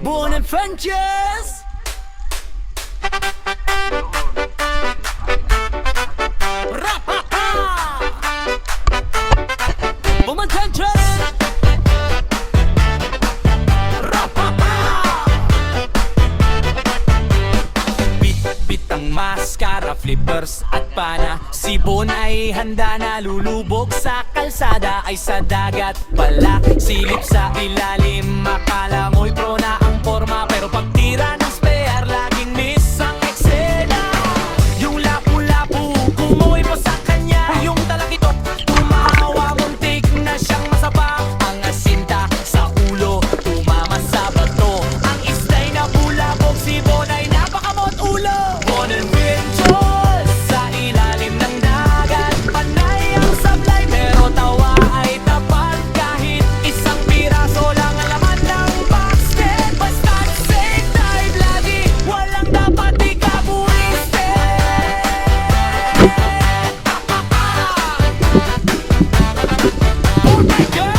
Bonadventures! Bonadventures! Bit-bit ang maskara, flippers at pana. Si Bon ay handa na lulubog sa kalsada. Ay sa dagat pala, silip sa ilalim. Akala mo'y pro na ang forma, pero pagtira ng spare, laging miss ang eksena. Yung lapu-lapu, kumoy mo sa kanya. Yung talakitok, tumawa, muntik na siyang masabak. Ang asinta sa ulo, tumama sa bato. Ang istay na bulabog, si Bon ay napakamot ulo. Bonadventures sa ilalim ng dagat. Panay ang sablay, pero tawa ay tapat. Kahit isang piraso lang ang laman ng basket. Basta't safe dive lagi, walang dapat ikabuiste. Oh my God!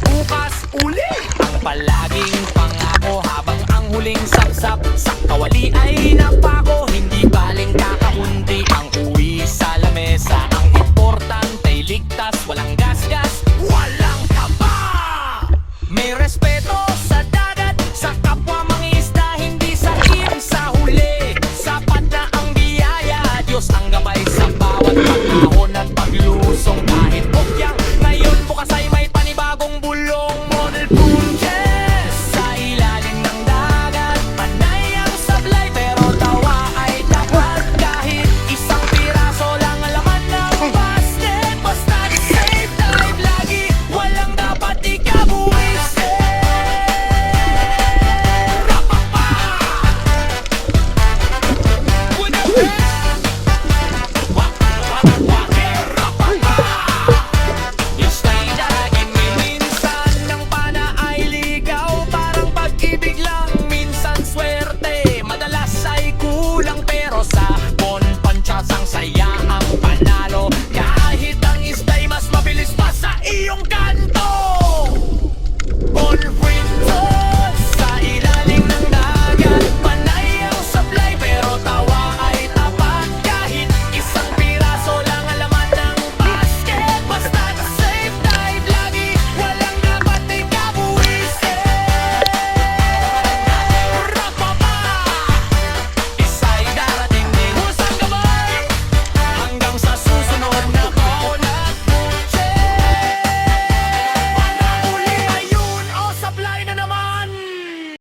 Bukas uli ang palaging pangako, habang ang huling sapsap sa kawali ay napako. Hindi baling kakahundi ang uwi sa lamesa. Ang importante ligtas, walang gasgas, walang kaba. May respeto sa dagat, sa kapwa mangisda, hindi sa team sa huli. Sapat na ang biyaya, Diyos ang gabay sa bawat pagkahon at paglusong. Kahit bukyang